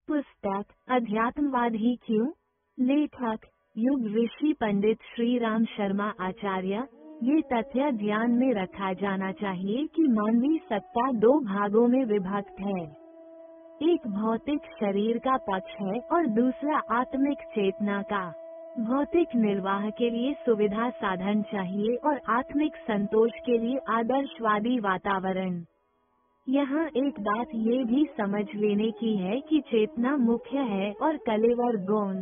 पुस्तक अध्यात्मवाद ही क्यों? लेखक युग ऋषि पंडित श्री राम शर्मा आचार्य। ये तथ्य ध्यान में रखा जाना चाहिए कि मानवीय सत्ता दो भागों में विभक्त है। एक भौतिक शरीर का पक्ष है और दूसरा आत्मिक चेतना का। भौतिक निर्वाह के लिए सुविधा साधन चाहिए और आत्मिक संतोष के लिए आदर्शवादी वातावरण। यहाँ एक बात ये भी समझ लेने की है कि चेतना मुख्य है और कलेवर गौण।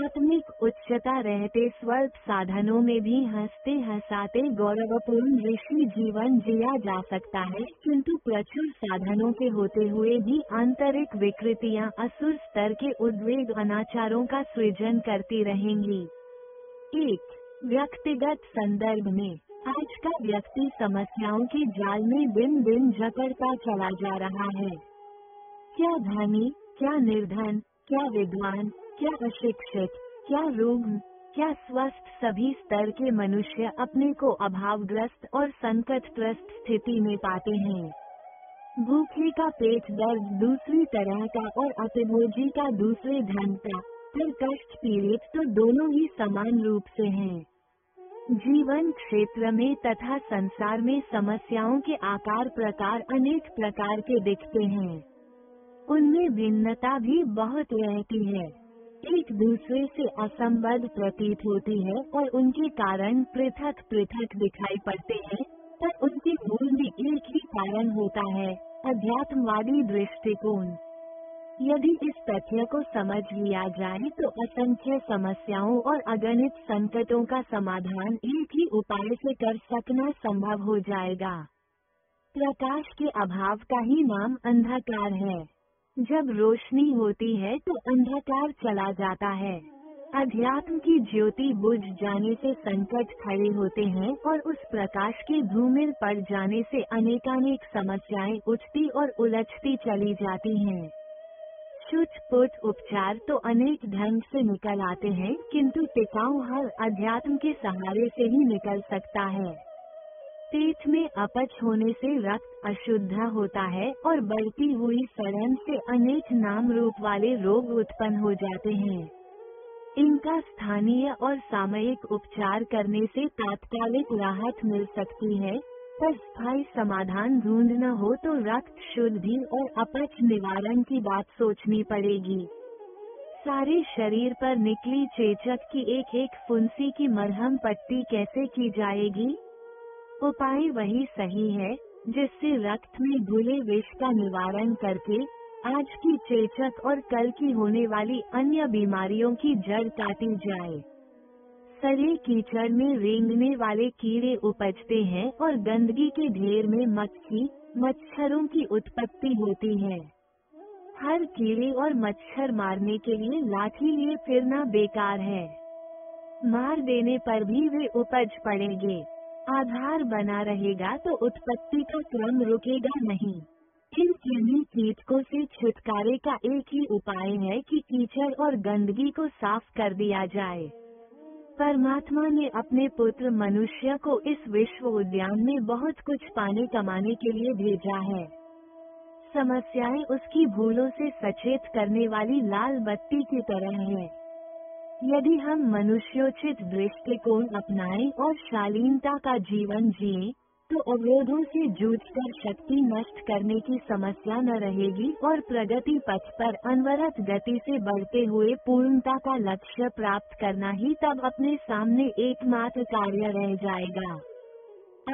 आत्मिक उच्चता रहते स्वल्प साधनों में भी हंसते हंसाते गौरवपूर्ण ऋषि जीवन जिया जा सकता है, किंतु प्रचुर साधनों के होते हुए भी आंतरिक विकृतियाँ असुर स्तर के उद्वेग अनाचारों का सृजन करती रहेंगी। एक व्यक्तिगत संदर्भ में आज का व्यक्ति समस्याओं के जाल में दिन दिन जकड़ता चला जा रहा है। क्या धनी, क्या निर्धन, क्या विद्वान, क्या अशिक्षित, क्या रुग्ण, क्या स्वस्थ, सभी स्तर के मनुष्य अपने को अभावग्रस्त और संकटग्रस्त स्थिति में पाते हैं। भूखे का पेट दर्द दूसरी तरह का और अतिभोजी का दूसरे ढंग का, पर कष्ट पीड़ित तो दोनों ही समान रूप से हैं। जीवन क्षेत्र में तथा संसार में समस्याओं के आकार प्रकार अनेक प्रकार के दिखते हैं। उनमें भिन्नता भी बहुत रहती है, एक दूसरे से असंबद्ध प्रतीत होती है और उनके कारण पृथक पृथक दिखाई पड़ते हैं, पर उनके मूल में एक ही कारण होता है, अध्यात्मवादी दृष्टिकोण। यदि इस तथ्य को समझ लिया जाए तो असंख्य समस्याओं और अगणित संकटों का समाधान एक ही उपाय से कर सकना संभव हो जाएगा। प्रकाश के अभाव का ही नाम अंधकार है। जब रोशनी होती है तो अंधकार चला जाता है। अध्यात्म की ज्योति बुझ जाने से संकट खड़े होते हैं और उस प्रकाश के धूमिल पड़ जाने से अनेकानेक समस्याएं उठती और उलझती चली जाती हैं। छुट-पुट उपचार तो अनेक ढंग से निकल आते हैं, किंतु टिकाऊ हल अध्यात्म के सहारे से ही निकल सकता है। पेट में अपच होने से रक्त अशुद्ध होता है और बढ़ती हुई सड़न से अनेक नाम रूप वाले रोग उत्पन्न हो जाते हैं। इनका स्थानीय और सामयिक उपचार करने से तात्कालिक राहत मिल सकती है, पर स्थायी समाधान ढूंढना हो तो रक्त शुद्धि और अपच निवारण की बात सोचनी पड़ेगी। सारे शरीर पर निकली चेचक की एक एक फुंसी की मरहम पट्टी कैसे की जाएगी? उपाय वही सही है जिससे रक्त में घुले विष का निवारण करके आज की चेचक और कल की होने वाली अन्य बीमारियों की जड़ काटी जाए। सड़े कीचड़ में रेंगने वाले कीड़े उपजते हैं और गंदगी के ढेर में मक्खी मच्छरों की उत्पत्ति होती है। हर कीड़े और मच्छर मारने के लिए लाठी लिए फिरना बेकार है। मार देने पर भी वे उपज पड़ेंगे। आधार बना रहेगा तो उत्पत्ति का क्रम रुकेगा नहीं। इन कृमि कीटकों से छुटकारे का एक ही उपाय है कि कीचड़ और गंदगी को साफ कर दिया जाए। परमात्मा ने अपने पुत्र मनुष्य को इस विश्व उद्यान में बहुत कुछ पाने कमाने के लिए भेजा है। समस्याएं उसकी भूलों से सचेत करने वाली लाल बत्ती की तरह है। यदि हम मनुष्योचित दृष्टिकोण अपनाएं और शालीनता का जीवन जिएं, तो अवरोधों से जूझकर शक्ति नष्ट करने की समस्या न रहेगी और प्रगति पथ पर अनवरत गति से बढ़ते हुए पूर्णता का लक्ष्य प्राप्त करना ही तब अपने सामने एकमात्र कार्य रह जाएगा।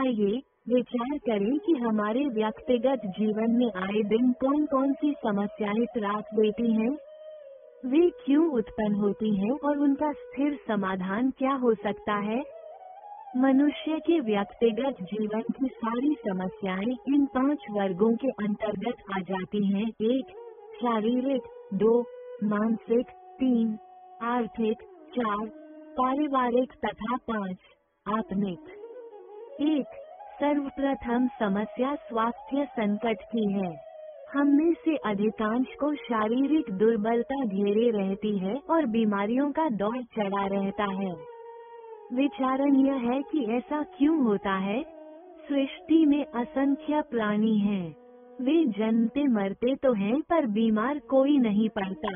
आइए विचार करें कि हमारे व्यक्तिगत जीवन में आए दिन कौन कौन सी समस्याएं त्रास देती हैं, वे क्यों उत्पन्न होती हैं और उनका स्थिर समाधान क्या हो सकता है। मनुष्य के व्यक्तिगत जीवन की सारी समस्याएं इन 5 वर्गों के अंतर्गत आ जाती हैं। 1 शारीरिक, 2 मानसिक, 3 आर्थिक, 4 पारिवारिक तथा 5 आत्मिक। 1 सर्वप्रथम समस्या स्वास्थ्य संकट की है। हम में से अधिकांश को शारीरिक दुर्बलता घेरे रहती है और बीमारियों का दौर चढ़ा रहता है। विचारणीय है कि ऐसा क्यों होता है। सृष्टि में असंख्य प्राणी हैं। वे जन्मते मरते तो हैं पर बीमार कोई नहीं पड़ता।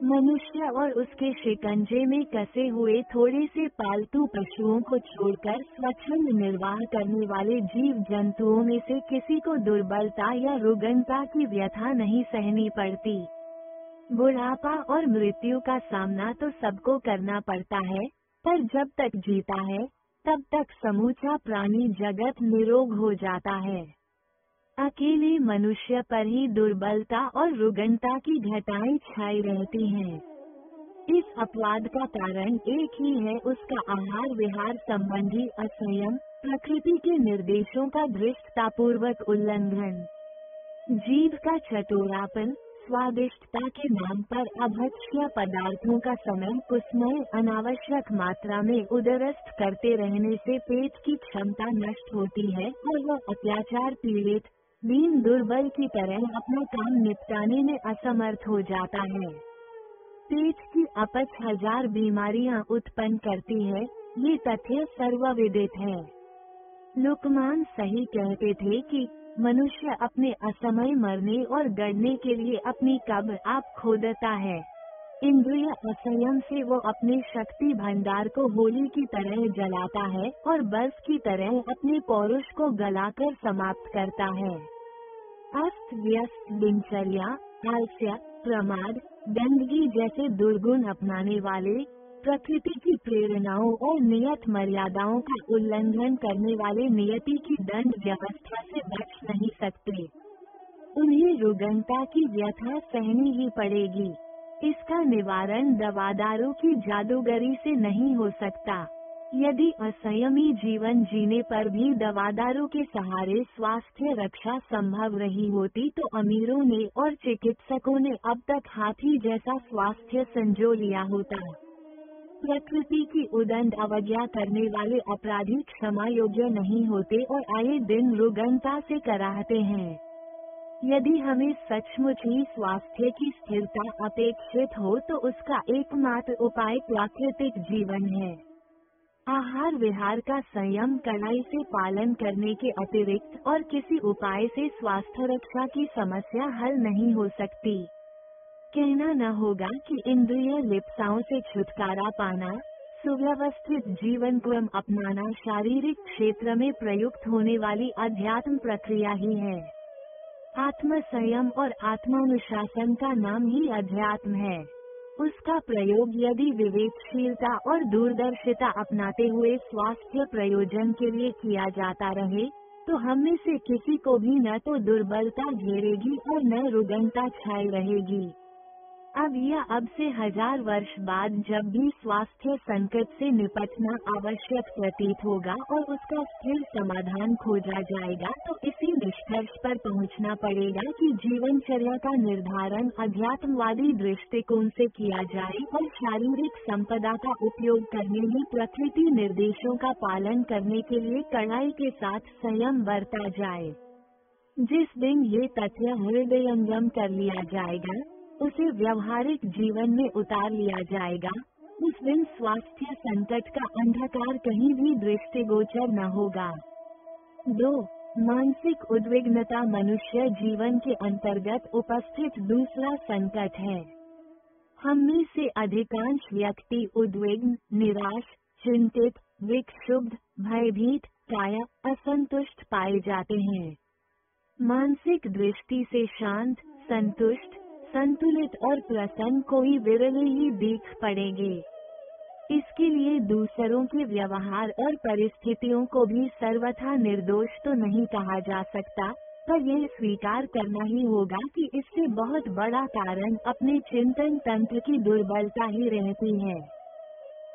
मनुष्य और उसके शिकंजे में कसे हुए थोड़े से पालतू पशुओं को छोड़कर स्वच्छंद निर्वाह करने वाले जीव जंतुओं में से किसी को दुर्बलता या रुग्णता की व्यथा नहीं सहनी पड़ती। बुढ़ापा और मृत्यु का सामना तो सबको करना पड़ता है, पर जब तक जीता है तब तक समूचा प्राणी जगत निरोग हो जाता है। अकेले मनुष्य पर ही दुर्बलता और रुग्णता की घटाएं छाई रहती हैं। इस अपवाद का कारण एक ही है, उसका आहार विहार संबंधी असंयम, प्रकृति के निर्देशों का धृष्टतापूर्वक उल्लंघन, जीभ का चटोरापन, स्वादिष्टता के नाम पर अभक्ष्य पदार्थों का समय कुसमय अनावश्यक मात्रा में उदरस्थ करते रहने से पेट की क्षमता नष्ट होती है और वह अत्याचार पीड़ित दीन दुर्बल की तरह अपना काम निपटाने में असमर्थ हो जाता है। पेट की अपच हजार बीमारियां उत्पन्न करती है, ये तथ्य सर्वविदित है। लुकमान सही कहते थे कि मनुष्य अपने असमय मरने और गड़ने के लिए अपनी कब्र आप खोदता है। इंद्रिय असंयम से वो अपने शक्ति भंडार को होली की तरह जलाता है और बर्फ की तरह अपने पौरुष को गलाकर समाप्त करता है। अस्त व्यस्त दिनचर्या, आलस्य, प्रमाद, गंदगी जैसे दुर्गुण अपनाने वाले, प्रकृति की प्रेरणाओं और नियत मर्यादाओं का उल्लंघन करने वाले नियति की दंड व्यवस्था से बच नहीं सकते। उन्हें रुग्णता की व्यथा सहनी ही पड़ेगी। इसका निवारण दवादारों की जादूगरी से नहीं हो सकता। यदि असंयमी जीवन जीने पर भी दवादारों के सहारे स्वास्थ्य रक्षा संभव रही होती तो अमीरों ने और चिकित्सकों ने अब तक हाथी जैसा स्वास्थ्य संजो लिया होता। प्रकृति की उदंड अवज्ञा करने वाले अपराधी क्षमा योग्य नहीं होते और आए दिन रुग्णता से कराहते हैं। यदि हमें सचमुच ही स्वास्थ्य की स्थिरता अपेक्षित हो तो उसका एकमात्र उपाय प्राकृतिक जीवन है। आहार विहार का संयम कड़ाई से पालन करने के अतिरिक्त और किसी उपाय से स्वास्थ्य रक्षा की समस्या हल नहीं हो सकती। कहना न होगा कि इंद्रिय लिप्साओं से छुटकारा पाना, सुव्यवस्थित जीवन क्रम अपनाना शारीरिक क्षेत्र में प्रयुक्त होने वाली अध्यात्म प्रक्रिया ही है। आत्म संयम और आत्मानुशासन का नाम ही अध्यात्म है। उसका प्रयोग यदि विवेकशीलता और दूरदर्शिता अपनाते हुए स्वास्थ्य प्रयोजन के लिए किया जाता रहे तो हम में से किसी को भी न तो दुर्बलता घेरेगी और न रुग्णता छाई रहेगी। अब या अब से 1000 वर्ष बाद जब भी स्वास्थ्य संकट से निपटना आवश्यक प्रतीत होगा और उसका स्थिर समाधान खोजा जाएगा तो इसी निष्कर्ष पर पहुंचना पड़ेगा कि जीवनचर्या का निर्धारण अध्यात्मवादी दृष्टिकोण से किया जाए और शारीरिक संपदा का उपयोग करने में प्रकृति निर्देशों का पालन करने के लिए कड़ाई के साथ संयम बरता जाए। जिस दिन ये तथ्य हृदयंगम कर लिया जाएगा, उसे व्यवहारिक जीवन में उतार लिया जाएगा, उस दिन स्वास्थ्य संकट का अंधकार कहीं भी दृष्टिगोचर न होगा। 2. मानसिक उद्विग्नता मनुष्य जीवन के अंतर्गत उपस्थित दूसरा संकट है। हम में से अधिकांश व्यक्ति उद्विग्न, निराश, चिंतित, विक्षुब्ध, भयभीत, प्रायः असंतुष्ट पाए जाते हैं। मानसिक दृष्टि से शांत, संतुष्ट, संतुलित और प्रसन्न कोई विरले ही दिख पड़ेंगे। इसके लिए दूसरों के व्यवहार और परिस्थितियों को भी सर्वथा निर्दोष तो नहीं कहा जा सकता, पर यह स्वीकार करना ही होगा कि इससे बहुत बड़ा कारण अपने चिंतन तंत्र की दुर्बलता ही रहती है।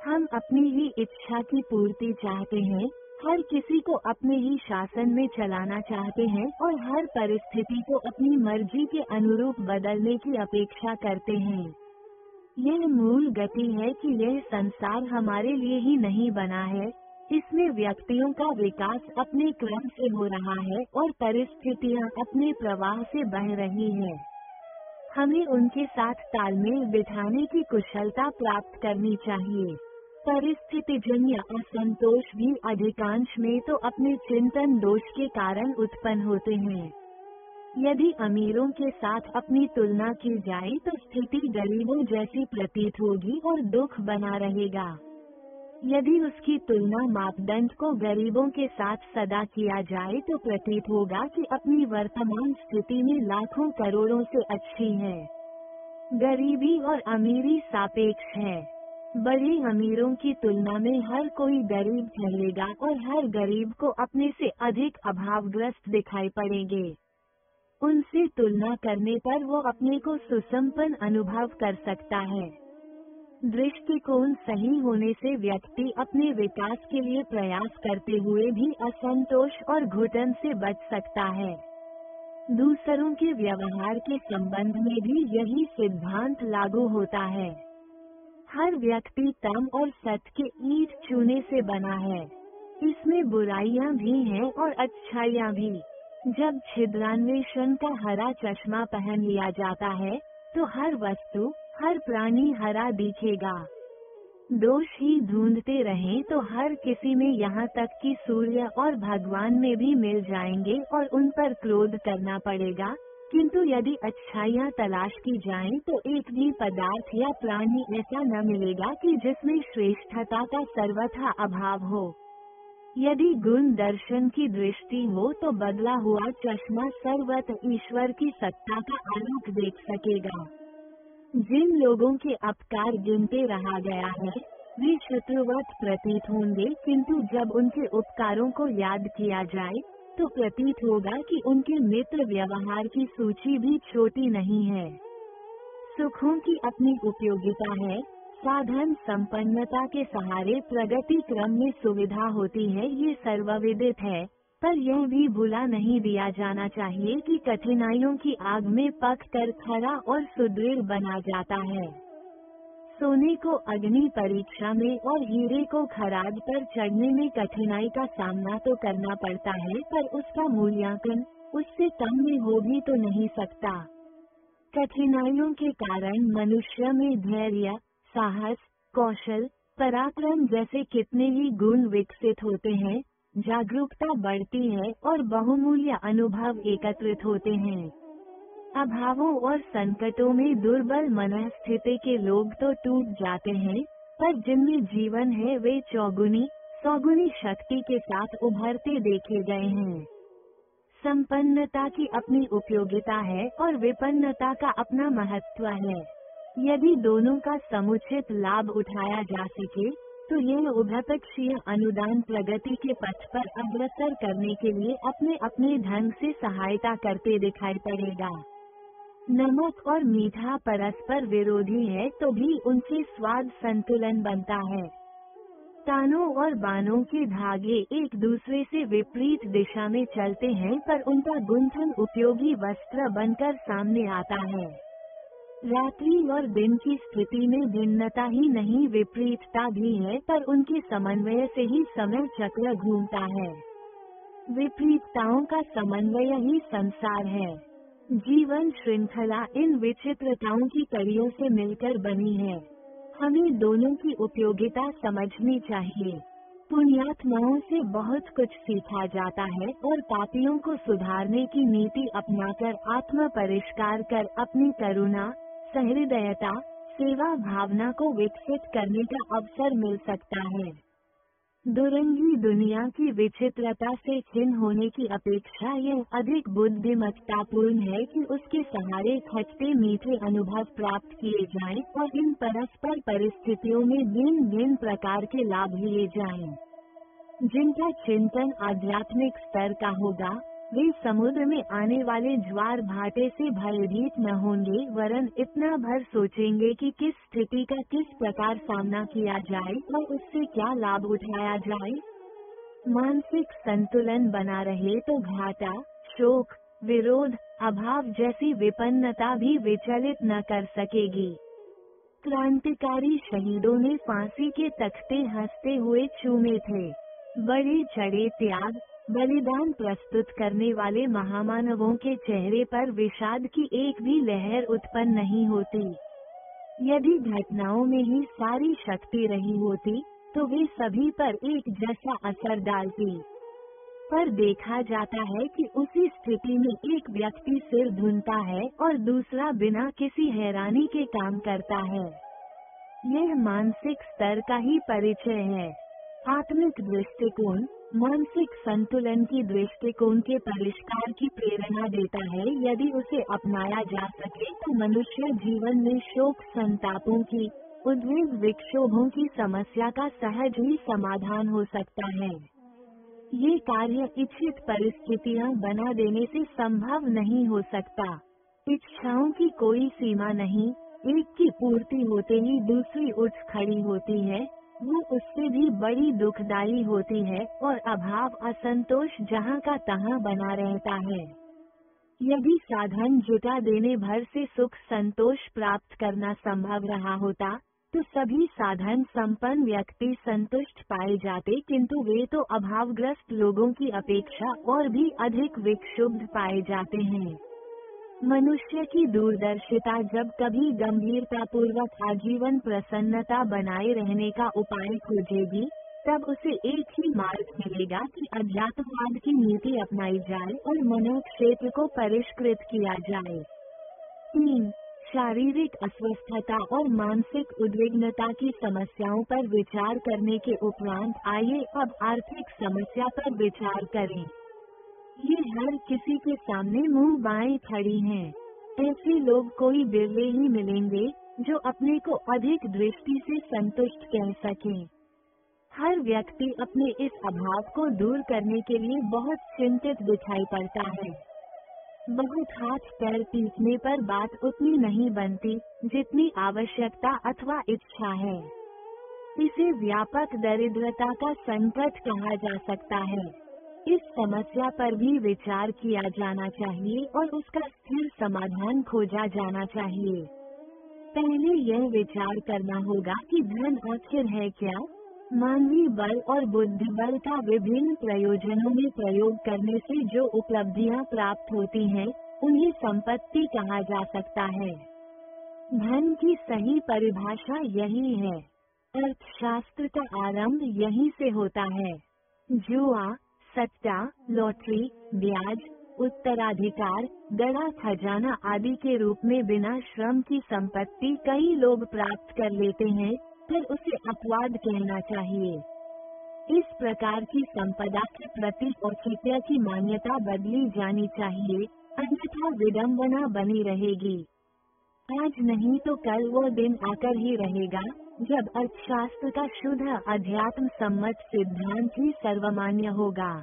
हम अपनी ही इच्छा की पूर्ति चाहते हैं, हर किसी को अपने ही शासन में चलाना चाहते हैं और हर परिस्थिति को अपनी मर्जी के अनुरूप बदलने की अपेक्षा करते हैं। यह मूल गति है कि यह संसार हमारे लिए ही नहीं बना है, इसमें व्यक्तियों का विकास अपने क्रम से हो रहा है और परिस्थितियां अपने प्रवाह से बह रही है। हमें उनके साथ तालमेल बिठाने की कुशलता प्राप्त करनी चाहिए। परिस्थितिजन्य असंतोष भी अधिकांश में तो अपने चिंतन दोष के कारण उत्पन्न होते हैं। यदि अमीरों के साथ अपनी तुलना की जाए तो स्थिति गरीबों जैसी प्रतीत होगी और दुख बना रहेगा। यदि उसकी तुलना मापदंड को गरीबों के साथ सदा किया जाए तो प्रतीत होगा कि अपनी वर्तमान स्थिति में लाखों करोड़ों से अच्छी है। गरीबी और अमीरी सापेक्ष है। बड़े अमीरों की तुलना में हर कोई गरीब ठहरेगा और हर गरीब को अपने से अधिक अभावग्रस्त दिखाई पड़ेंगे। उनसे तुलना करने पर वो अपने को सुसंपन्न अनुभव कर सकता है। दृष्टिकोण सही होने से व्यक्ति अपने विकास के लिए प्रयास करते हुए भी असंतोष और घुटन से बच सकता है। दूसरों के व्यवहार के संबंध में भी यही सिद्धांत लागू होता है। हर व्यक्ति तम और सत्य के ईंट चूने से बना है। इसमें बुराइयां भी हैं और अच्छाइयां भी। जब छिद्रान्वेषण का हरा चश्मा पहन लिया जाता है तो हर वस्तु, हर प्राणी हरा दिखेगा। दोष ही ढूंढते रहें तो हर किसी में यहाँ तक कि सूर्य और भगवान में भी मिल जाएंगे और उन पर क्रोध करना पड़ेगा, किंतु यदि अच्छाइयाँ तलाश की जाएं तो एक भी पदार्थ या प्राणी ऐसा न मिलेगा कि जिसमें श्रेष्ठता का सर्वथा अभाव हो। यदि गुण दर्शन की दृष्टि हो तो बदला हुआ चश्मा सर्वत्र ईश्वर की सत्ता का आलोक देख सकेगा। जिन लोगों के अपकार गिनते रहा गया है वे शत्रुवत प्रतीत होंगे, किंतु जब उनके उपकारों को याद किया जाए तो प्रतीत होगा कि उनके मित्र व्यवहार की सूची भी छोटी नहीं है। सुखों की अपनी उपयोगिता है। साधन संपन्नता के सहारे प्रगति क्रम में सुविधा होती है, ये सर्वविदित है, पर यह भी भुला नहीं दिया जाना चाहिए कि कठिनाइयों की आग में पक कर खरा और सुदृढ़ बना जाता है। सोने को अग्नि परीक्षा में और हीरे को खराद पर चढ़ने में कठिनाई का सामना तो करना पड़ता है, पर उसका मूल्यांकन उससे कम में हो भी तो नहीं सकता। कठिनाइयों के कारण मनुष्य में धैर्य, साहस, कौशल, पराक्रम जैसे कितने ही गुण विकसित होते हैं, जागरूकता बढ़ती है और बहुमूल्य अनुभव एकत्रित होते हैं। अभावों और संकटों में दुर्बल मनस्थिति के लोग तो टूट जाते हैं, पर जिनमें जीवन है वे चौगुनी सौगुनी शक्ति के साथ उभरते देखे गए हैं। संपन्नता की अपनी उपयोगिता है और विपन्नता का अपना महत्व है। यदि दोनों का समुचित लाभ उठाया जा सके तो यह उभयपक्षीय अनुदान प्रगति के पथ पर अग्रसर करने के लिए अपने अपने ढंग से सहायता करते दिखाई पड़ेगा। नमक और मीठा परस्पर विरोधी है तो भी उनसे स्वाद संतुलन बनता है। तानों और बानों के धागे एक दूसरे से विपरीत दिशा में चलते हैं, पर उनका गुंथन उपयोगी वस्त्र बनकर सामने आता है। रात्रि और दिन की स्थिति में भिन्नता ही नहीं विपरीतता भी है, पर उनके समन्वय से ही समय चक्र घूमता है। विपरीतताओं का समन्वय ही संसार है। जीवन श्रृंखला इन विचित्रताओं की कड़ियों से मिलकर बनी है। हमें दोनों की उपयोगिता समझनी चाहिए। पुण्यात्माओं से बहुत कुछ सीखा जाता है और पापियों को सुधारने की नीति अपनाकर आत्म परिष्कार कर अपनी करुणा, सहृदयता, सेवा भावना को विकसित करने का अवसर मिल सकता है। दुरंगी दुनिया की विचित्रता से खिन्न होने की अपेक्षा यह अधिक बुद्धिमत्तापूर्ण है कि उसके सहारे खट्टे मीठे अनुभव प्राप्त किए जाएं और इन परस्पर परिस्थितियों में भिन्न भिन्न प्रकार के लाभ लिए जाएं। जिनका चिंतन आध्यात्मिक स्तर का होगा वे समुद्र में आने वाले ज्वार भाटे से भयभीत न होंगे, वरन इतना भर सोचेंगे कि किस स्थिति का किस प्रकार सामना किया जाए और उससे क्या लाभ उठाया जाए। मानसिक संतुलन बना रहे तो घाटा, शोक, विरोध, अभाव जैसी विपन्नता भी विचलित न कर सकेगी। क्रांतिकारी शहीदों ने फांसी के तख्ते हंसते हुए चूमे थे। बड़े चढ़े त्याग, बलिदान प्रस्तुत करने वाले महामानवों के चेहरे पर विषाद की एक भी लहर उत्पन्न नहीं होती। यदि घटनाओं में ही सारी शक्ति रही होती तो वे सभी पर एक जैसा असर डालती। पर देखा जाता है कि उसी स्थिति में एक व्यक्ति सिर धुनता है और दूसरा बिना किसी हैरानी के काम करता है। यह मानसिक स्तर का ही परिचय है। आत्मिक दृष्टिकोण मानसिक संतुलन की दृष्टिकोण के परिष्कार की प्रेरणा देता है। यदि उसे अपनाया जा सके तो मनुष्य जीवन में शोक संतापों की, उद्वेग विक्षोभों की समस्या का सहज ही समाधान हो सकता है। ये कार्य इच्छित परिस्थितियां बना देने से संभव नहीं हो सकता। इच्छाओं की कोई सीमा नहीं, एक की पूर्ति होते ही दूसरी उठ खड़ी होती है, वो उससे भी बड़ी दुखदायी होती है और अभाव असंतोष जहाँ का तहाँ बना रहता है। यदि साधन जुटा देने भर से सुख संतोष प्राप्त करना संभव रहा होता तो सभी साधन संपन्न व्यक्ति संतुष्ट पाए जाते, किंतु वे तो अभावग्रस्त लोगों की अपेक्षा और भी अधिक विक्षुब्ध पाए जाते हैं। मनुष्य की दूरदर्शिता जब कभी गंभीरतापूर्वक आजीवन प्रसन्नता बनाए रहने का उपाय खोजेगी, तब उसे एक ही मार्ग मिलेगा कि अध्यात्मवाद की नीति अपनाई जाए और मनोक्षेत्र को परिष्कृत किया जाए। 3. शारीरिक अस्वस्थता और मानसिक उद्विग्नता की समस्याओं पर विचार करने के उपरांत आइए अब आर्थिक समस्या पर विचार करें। ये हर किसी के सामने मुंह बाएं खड़ी हैं। ऐसे लोग कोई बिरले ही मिलेंगे जो अपने को अधिक दृष्टि से संतुष्ट कह सकें। हर व्यक्ति अपने इस अभाव को दूर करने के लिए बहुत चिंतित दिखाई पड़ता है। बहुत हाथ पैर पीटने पर बात उतनी नहीं बनती जितनी आवश्यकता अथवा इच्छा है। इसे व्यापक दरिद्रता का संकट कहा जा सकता है। इस समस्या पर भी विचार किया जाना चाहिए और उसका स्थिर समाधान खोजा जाना चाहिए। पहले यह विचार करना होगा कि धन आखिर है क्या। मानवीय बल और बुद्धि बल का विभिन्न प्रयोजनों में प्रयोग करने से जो उपलब्धियां प्राप्त होती हैं, उन्हें संपत्ति कहा जा सकता है। धन की सही परिभाषा यही है। अर्थशास्त्र का आरंभ यहीं से होता है। जुआ, सट्टा, लॉटरी, ब्याज, उत्तराधिकार, गड़ा खजाना आदि के रूप में बिना श्रम की संपत्ति कई लोग प्राप्त कर लेते हैं, फिर उसे अपवाद कहना चाहिए। इस प्रकार की संपदा के प्रति औचित्य की मान्यता बदली जानी चाहिए, अन्यथा विडंबना बनी रहेगी। आज नहीं तो कल वो दिन आकर ही रहेगा जब अर्थशास्त्र का शुद्ध अध्यात्म सम्मत सिद्धांत ही सर्वमान्य होगा।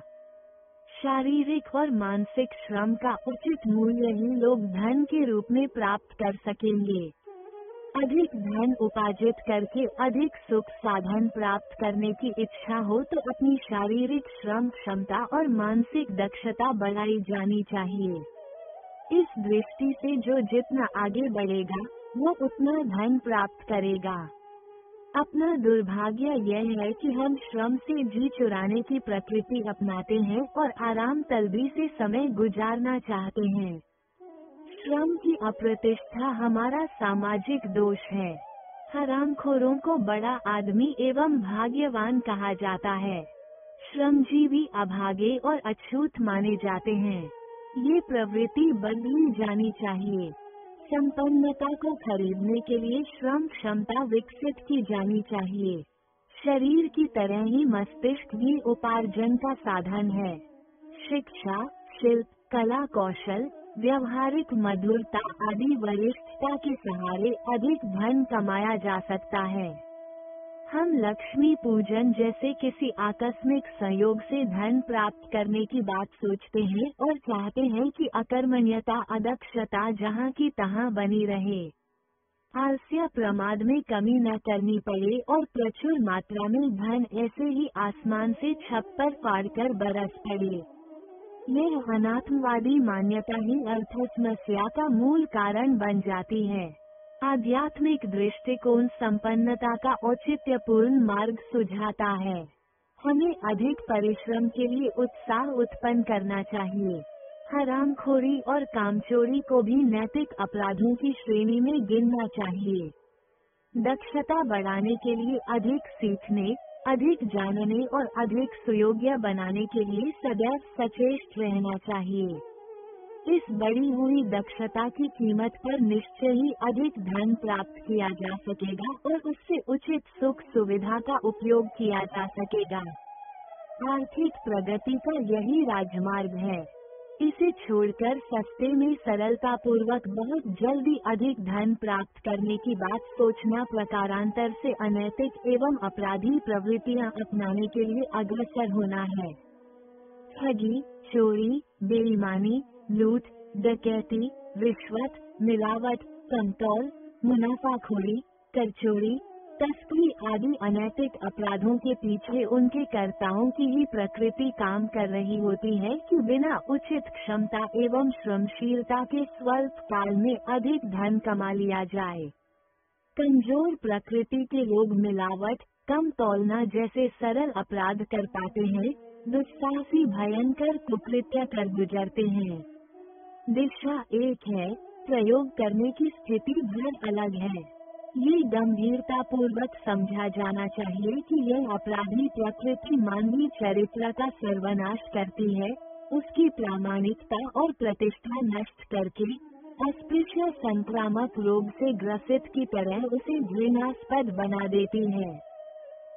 शारीरिक और मानसिक श्रम का उचित मूल्य ही लोग धन के रूप में प्राप्त कर सकेंगे। अधिक धन उपार्जित करके अधिक सुख साधन प्राप्त करने की इच्छा हो तो अपनी शारीरिक श्रम क्षमता और मानसिक दक्षता बढ़ाई जानी चाहिए। इस दृष्टि से जो जितना आगे बढ़ेगा वो उतना धन प्राप्त करेगा। अपना दुर्भाग्य यह है कि हम श्रम से जी चुराने की प्रकृति अपनाते हैं और आराम तलबी से समय गुजारना चाहते हैं। श्रम की अप्रतिष्ठा हमारा सामाजिक दोष है। हरामखोरों को बड़ा आदमी एवं भाग्यवान कहा जाता है। श्रमजीवी अभागे और अछूत माने जाते हैं। ये प्रवृत्ति बदली जानी चाहिए। संपन्नता को खरीदने के लिए श्रम क्षमता विकसित की जानी चाहिए। शरीर की तरह ही मस्तिष्क भी उपार्जन का साधन है। शिक्षा, शिल्प, कला कौशल, व्यवहारिक मधुरता आदि वरिष्ठता के सहारे अधिक धन कमाया जा सकता है। हम लक्ष्मी पूजन जैसे किसी आकस्मिक संयोग से धन प्राप्त करने की बात सोचते हैं और चाहते हैं कि अकर्मण्यता अदक्षता जहाँ की तहाँ बनी रहे। आलस्य प्रमाद में कमी न करनी पड़े और प्रचुर मात्रा में धन ऐसे ही आसमान से छप्पर फाड़कर बरस पड़े। यह अनात्मवादी मान्यता ही अर्थसमस्या का मूल कारण बन जाती है। आध्यात्मिक दृष्टिकोण संपन्नता का औचित्यपूर्ण मार्ग सुझाता है। हमें अधिक परिश्रम के लिए उत्साह उत्पन्न करना चाहिए। हरामखोरी और कामचोरी को भी नैतिक अपराधों की श्रेणी में गिनना चाहिए। दक्षता बढ़ाने के लिए अधिक सीखने, अधिक जानने और अधिक सुयोग्य बनाने के लिए सदैव सचेत रहना चाहिए। इस बढ़ी हुई दक्षता की कीमत पर निश्चय ही अधिक धन प्राप्त किया जा सकेगा और उससे उचित सुख सुविधा का उपयोग किया जा सकेगा। आर्थिक प्रगति का यही राजमार्ग है। इसे छोड़कर सस्ते में सरलता पूर्वक बहुत जल्दी अधिक धन प्राप्त करने की बात सोचना प्रकारांतर से अनैतिक एवं अपराधी प्रवृत्तियां अपनाने के लिए अग्रसर होना है। ठगी, चोरी, बेईमानी, लूट, डकैती, रिश्वत, मिलावट, कंतौल, मुनाफाखोरी, करचोरी, तस्करी आदि अनैतिक अपराधों के पीछे उनके कर्ताओं की ही प्रकृति काम कर रही होती है कि बिना उचित क्षमता एवं श्रमशीलता के स्वल्प काल में अधिक धन कमा लिया जाए। कमजोर प्रकृति के लोग मिलावट, कम तौलना जैसे सरल अपराध कर पाते हैं, दुस्साहसी भयंकर कुकृत्य कर गुजरते हैं। दिशा एक है, प्रयोग करने की स्थिति भर अलग है। ये गंभीरता पूर्वक समझा जाना चाहिए कि यह अपराधी प्रकृति मानवीय चरित्र का सर्वनाश करती है, उसकी प्रामाणिकता और प्रतिष्ठा नष्ट करके अस्पृश्य संक्रामक रोग से ग्रसित की तरह उसे घृणास्पद बना देती है।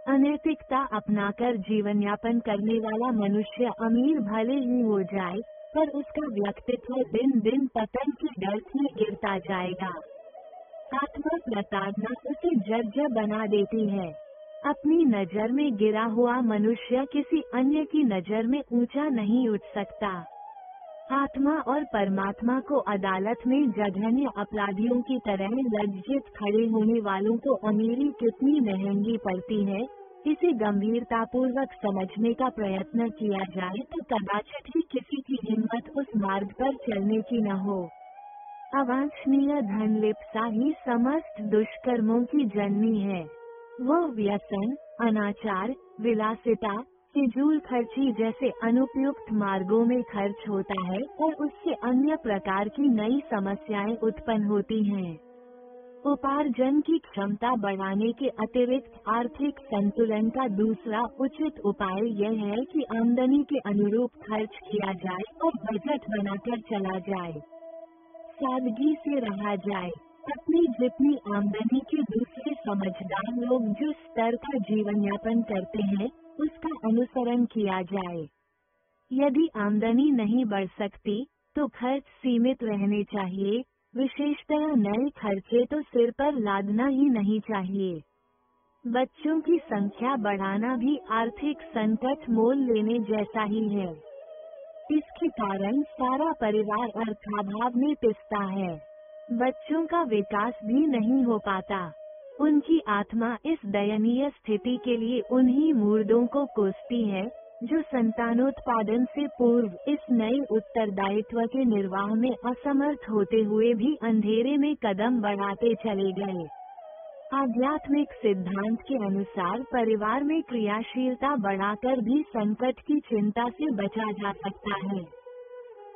अनैतिकता अपनाकर जीवन यापन करने वाला मनुष्य अमीर भले ही हो जाए, पर उसका व्यक्तित्व दिन दिन पतन की गर्त में गिरता जाएगा। आत्म प्रताड़ना उसे जर्जर बना देती है। अपनी नजर में गिरा हुआ मनुष्य किसी अन्य की नजर में ऊंचा नहीं उठ सकता। आत्मा और परमात्मा को अदालत में जघन्य अपराधियों की तरह लज्जित खड़े होने वालों को अमीरी कितनी महंगी पड़ती है, इसे गंभीरता पूर्वक समझने का प्रयत्न किया जाए तो कदाचित ही किसी की हिम्मत उस मार्ग पर चलने की न हो। अवांछनीय धन लिप्सा ही समस्त दुष्कर्मों की जननी है। वह व्यसन, अनाचार, विलासिता, फिजूल खर्ची जैसे अनुपयुक्त मार्गों में खर्च होता है और उससे अन्य प्रकार की नई समस्याएं उत्पन्न होती हैं। उपार्जन की क्षमता बढ़ाने के अतिरिक्त आर्थिक संतुलन का दूसरा उचित उपाय यह है कि आमदनी के अनुरूप खर्च किया जाए और बजट बनाकर चला जाए। सादगी से रहा जाए। अपनी जितनी आमदनी के दूसरे समझदार लोग जिस स्तर का जीवन यापन करते हैं, उसका अनुसरण किया जाए। यदि आमदनी नहीं बढ़ सकती, तो खर्च सीमित रहने चाहिए। विशेषतः नए खर्चे तो सिर पर लादना ही नहीं चाहिए। बच्चों की संख्या बढ़ाना भी आर्थिक संकट मोल लेने जैसा ही है। इसके कारण सारा परिवार अर्थाभाव में पिसता है। बच्चों का विकास भी नहीं हो पाता। उनकी आत्मा इस दयनीय स्थिति के लिए उन्हीं मुर्दों को कोसती है जो संतानोत्पादन से पूर्व इस नए उत्तरदायित्व के निर्वाह में असमर्थ होते हुए भी अंधेरे में कदम बढ़ाते चले गए। आध्यात्मिक सिद्धांत के अनुसार परिवार में क्रियाशीलता बढ़ाकर भी संकट की चिंता से बचा जा सकता है।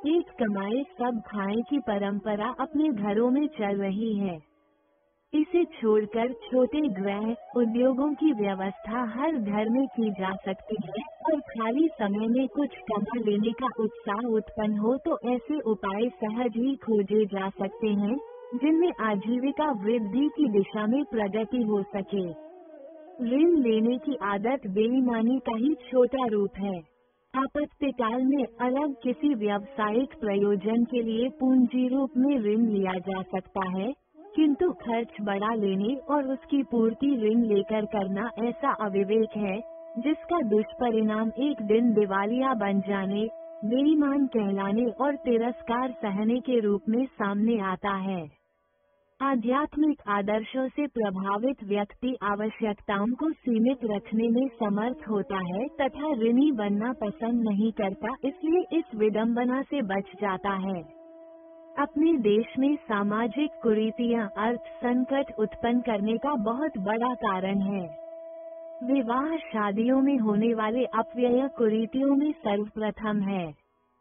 एक कमाए सब खाएं की परंपरा अपने घरों में चल रही है। इसे छोड़कर छोटे गृह उद्योगों की व्यवस्था हर घर में की जा सकती है और खाली समय में कुछ कमा लेने का उत्साह उत्पन्न हो तो ऐसे उपाय सहज ही खोजे जा सकते हैं जिनमें आजीविका वृद्धि की दिशा में प्रगति हो सके। ऋण लेने की आदत बेईमानी का ही छोटा रूप है। आपातकाल में अलग किसी व्यावसायिक प्रयोजन के लिए पूंजी रूप में ऋण लिया जा सकता है, किंतु खर्च बढ़ा लेने और उसकी पूर्ति ऋण लेकर करना ऐसा अविवेक है जिसका दुष्परिणाम एक दिन दिवालिया बन जाने, बेईमान कहलाने और तिरस्कार सहने के रूप में सामने आता है। आध्यात्मिक आदर्शों से प्रभावित व्यक्ति आवश्यकताओं को सीमित रखने में समर्थ होता है तथा ऋणी बनना पसंद नहीं करता, इसलिए इस विडंबना से बच जाता है। अपने देश में सामाजिक कुरीतियां अर्थ संकट उत्पन्न करने का बहुत बड़ा कारण है। विवाह शादियों में होने वाले अपव्यय कुरीतियों में सर्वप्रथम है।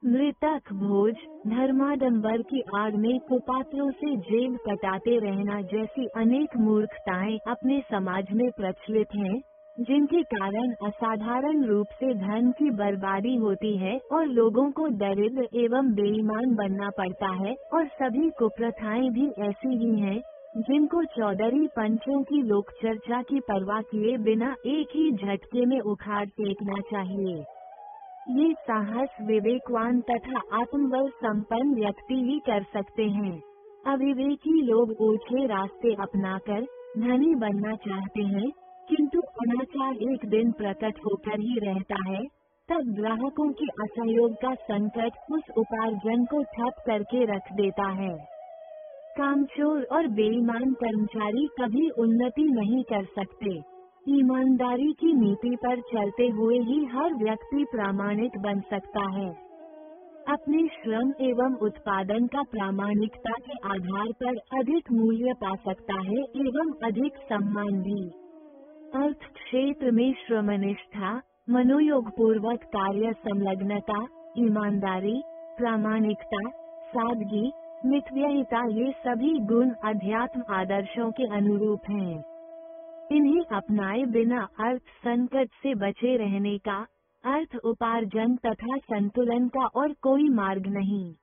मृतक भोज, धर्माडंबर की आड़ में कुपात्रों से जेब कटाते रहना जैसी अनेक मूर्खताएं अपने समाज में प्रचलित हैं, जिनके कारण असाधारण रूप से धन की बर्बादी होती है और लोगों को दरिद्र एवं बेईमान बनना पड़ता है। और सभी कुप्रथाएं भी ऐसी ही हैं, जिनको चौधरी पंचों की लोक चर्चा की परवाह किए बिना एक ही झटके में उखाड़ फेंकना चाहिए। ये साहस विवेकवान तथा आत्मबल संपन्न व्यक्ति ही कर सकते हैं। अविवेकी लोग ऊंचे रास्ते अपनाकर धनी बनना चाहते हैं, किंतु अनाचार एक दिन प्रकट होकर ही रहता है। तब ग्राहकों के असहयोग का संकट उस उपार्जन को ठप करके रख देता है। कामचोर और बेईमान कर्मचारी कभी उन्नति नहीं कर सकते। ईमानदारी की नीति पर चलते हुए ही हर व्यक्ति प्रामाणिक बन सकता है। अपने श्रम एवं उत्पादन का प्रामाणिकता के आधार पर अधिक मूल्य पा सकता है एवं अधिक सम्मान भी। अर्थ क्षेत्र में श्रमनिष्ठा, मनोयोग पूर्वक कार्य संलग्नता, ईमानदारी, प्रामाणिकता, सादगी, मितव्ययिता ये सभी गुण अध्यात्म आदर्शों के अनुरूप हैं। इन्हें अपनाए बिना अर्थ संकट से बचे रहने का, अर्थ उपार्जन तथा संतुलन का और कोई मार्ग नहीं।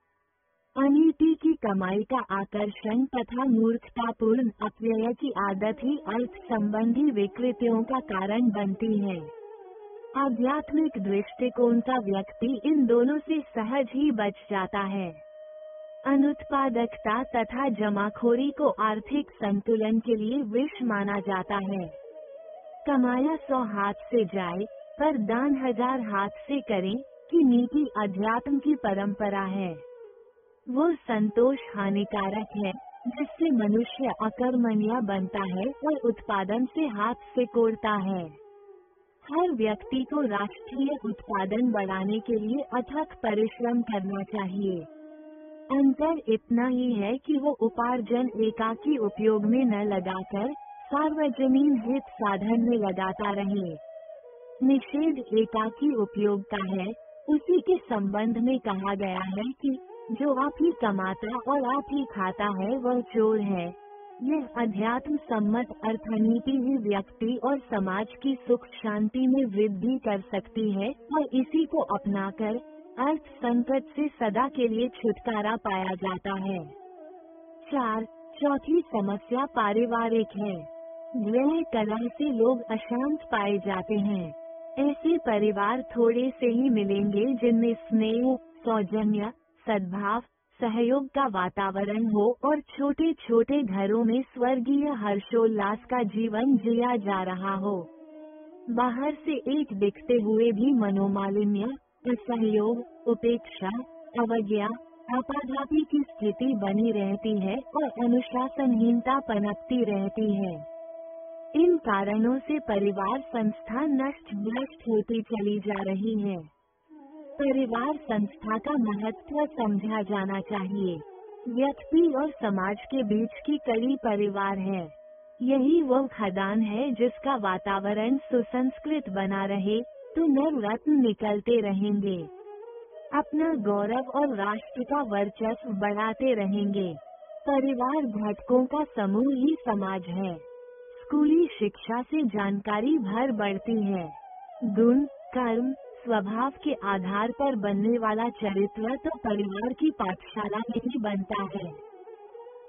अनीति की कमाई का आकर्षण तथा मूर्खतापूर्ण अपव्यय की आदत ही अर्थ संबंधी विकृतियों का कारण बनती है। आध्यात्मिक दृष्टिकोण का व्यक्ति इन दोनों से सहज ही बच जाता है। अनुत्पादकता तथा जमाखोरी को आर्थिक संतुलन के लिए विष माना जाता है। कमाया 100 हाथ से जाए, पर दान 1000 हाथ से करें की नीति अध्यात्म की परंपरा है। वो संतोष हानिकारक है, जिससे मनुष्य अकर्मण्य बनता है और उत्पादन से हाथ से कोड़ता है। हर व्यक्ति को राष्ट्रीय उत्पादन बढ़ाने के लिए अथक परिश्रम करना चाहिए। अंतर इतना ही है कि वो उपार्जन एकाकी उपयोग में न लगाकर सार्वजनीन हित साधन में लगाता रहे। निषेध एकाकी उपयोग का है। उसी के संबंध में कहा गया है कि जो आप ही कमाता और आप ही खाता है वह चोर है। यह अध्यात्म सम्मत अर्थनीति ही व्यक्ति और समाज की सुख शांति में वृद्धि कर सकती है और इसी को अपनाकर अर्थ संकट से सदा के लिए छुटकारा पाया जाता है। 4. चौथी समस्या पारिवारिक है। गृह कलह से लोग अशांत पाए जाते हैं। ऐसे परिवार थोड़े से ही मिलेंगे जिनमें स्नेह, सौजन्य, सद्भाव, सहयोग का वातावरण हो और छोटे छोटे घरों में स्वर्गीय हर्षोल्लास का जीवन जिया जा रहा हो। बाहर से एक दिखते हुए भी मनोमालिन्य, असहयोग, उपेक्षा, अवज्ञा, आपाधापी की स्थिति बनी रहती है और अनुशासनहीनता पनपती रहती है। इन कारणों से परिवार संस्था नष्ट भ्रष्ट होती चली जा रही है। परिवार संस्था का महत्व समझा जाना चाहिए। व्यक्ति और समाज के बीच की कड़ी परिवार है। यही वो खदान है जिसका वातावरण सुसंस्कृत बना रहे तो नव रत्न निकलते रहेंगे। अपना गौरव और राष्ट्र का वर्चस्व बढ़ाते रहेंगे। परिवार घटकों का समूह ही समाज है। स्कूली शिक्षा से जानकारी भर बढ़ती है। गुण, कर्म, स्वभाव के आधार पर बनने वाला चरित्र तो परिवार की पाठशाला में ही बनता है।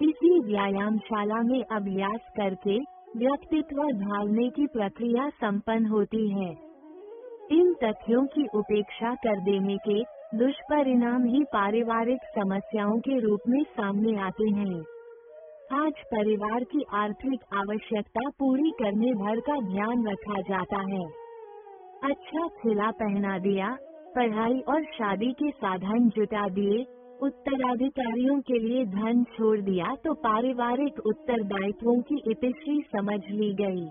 इसी व्यायामशाला में अभ्यास करके व्यक्तित्व ढालने की प्रक्रिया संपन्न होती है। इन तथ्यों की उपेक्षा कर देने के दुष्परिणाम ही पारिवारिक समस्याओं के रूप में सामने आते हैं। आज परिवार की आर्थिक आवश्यकता पूरी करने भर का ध्यान रखा जाता है। अच्छा खिला पहना दिया, पढ़ाई और शादी के साधन जुटा दिए, उत्तराधिकारियों के लिए धन छोड़ दिया तो पारिवारिक उत्तरदायित्वों की इतिश्री समझ ली गई।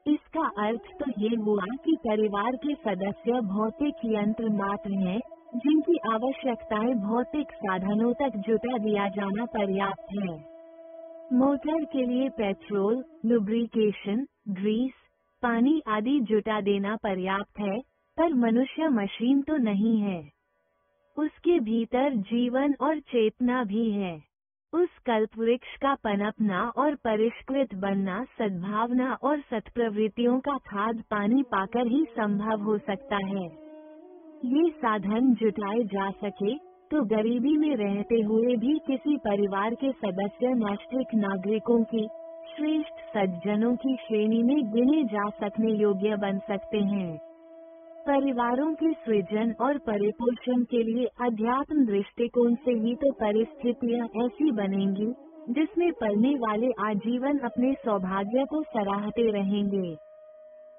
इसका अर्थ तो ये हुआ कि परिवार के सदस्य भौतिक यंत्र मात्र हैं, जिनकी आवश्यकताएं भौतिक साधनों तक जुटा दिया जाना पर्याप्त है। मोटर के लिए पेट्रोल, लुब्रिकेशन, ग्रीस, पानी आदि जुटा देना पर्याप्त है, पर मनुष्य मशीन तो नहीं है। उसके भीतर जीवन और चेतना भी है। उस कल्पवृक्ष का पनपना और परिष्कृत बनना सद्भावना और सत्प्रवृत्तियों का खाद पानी पाकर ही संभव हो सकता है। ये साधन जुटाए जा सके तो गरीबी में रहते हुए भी किसी परिवार के सदस्य नैष्ठिक नागरिकों की, श्रेष्ठ सज्जनों की श्रेणी में गिने जा सकने योग्य बन सकते हैं। परिवारों के सृजन और परिपोषण के लिए अध्यात्म दृष्टिकोण से ही तो परिस्थितियां ऐसी बनेंगी जिसमें पलने वाले आजीवन अपने सौभाग्य को सराहते रहेंगे।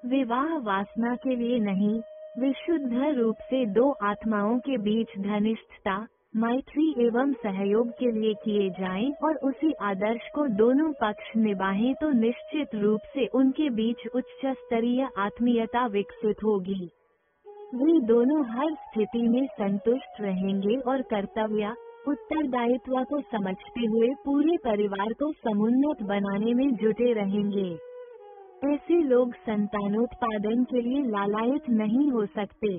विवाह वासना के लिए नहीं, विशुद्ध रूप से दो आत्माओं के बीच घनिष्ठता, मैत्री एवं सहयोग के लिए किए जाएं और उसी आदर्श को दोनों पक्ष निभाएं तो निश्चित रूप से उनके बीच उच्च स्तरीय आत्मीयता विकसित होगी। वे दोनों हर स्थिति में संतुष्ट रहेंगे और कर्तव्य, उत्तरदायित्व को समझते हुए पूरे परिवार को समुन्नत बनाने में जुटे रहेंगे। ऐसे लोग संतानोत्पादन के लिए लालायित नहीं हो सकते।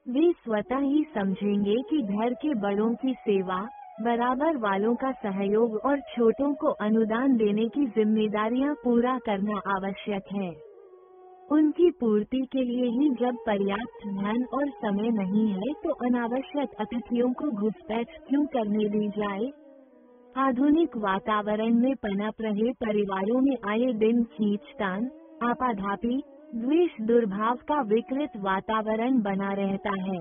वे स्वतः ही समझेंगे कि घर के बड़ों की सेवा, बराबर वालों का सहयोग और छोटों को अनुदान देने की जिम्मेदारियां पूरा करना आवश्यक है। उनकी पूर्ति के लिए ही जब पर्याप्त धन और समय नहीं है तो अनावश्यक अतिथियों को घुसपैठ क्यों करने दी जाए। आधुनिक वातावरण में पनप रहे परिवारों में आए दिन खींचतान, आपाधापी, द्वेष दुर्भाव का विकृत वातावरण बना रहता है।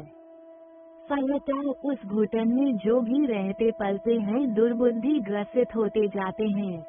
फलतः उस घुटन में जो भी रहते पलते हैं दुर्बुद्धि ग्रसित होते जाते हैं।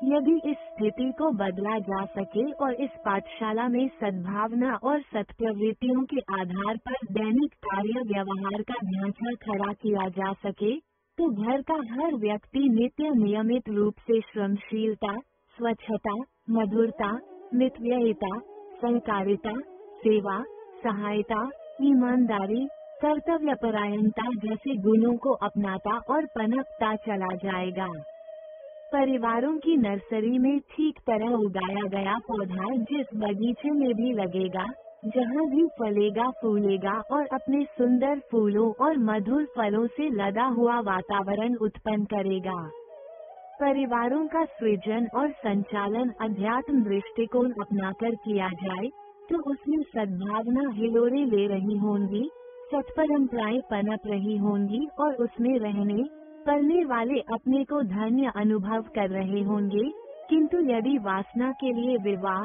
यदि इस स्थिति को बदला जा सके और इस पाठशाला में सद्भावना और सत्प्रवृत्तियों के आधार पर दैनिक कार्य व्यवहार का ढांचा खड़ा किया जा सके तो घर का हर व्यक्ति नित्य नियमित रूप से श्रमशीलता, स्वच्छता, मधुरता, मितव्ययिता, सहकारिता, सेवा, सहायता, ईमानदारी, कर्तव्यपरायणता जैसे गुणों को अपनाता और पनपता चला जाएगा। परिवारों की नर्सरी में ठीक तरह उगाया गया पौधा जिस बगीचे में भी लगेगा, जहाँ भी फलेगा फूलेगा और अपने सुंदर फूलों और मधुर फलों से लदा हुआ वातावरण उत्पन्न करेगा। परिवारों का सृजन और संचालन अध्यात्म दृष्टिकोण अपनाकर किया जाए तो उसमें सद्भावना हिलोरे ले रही होंगी, सत्परंपराएं पनप रही होंगी और उसमें रहने पलने वाले अपने को धन्य अनुभव कर रहे होंगे। किंतु यदि वासना के लिए विवाह,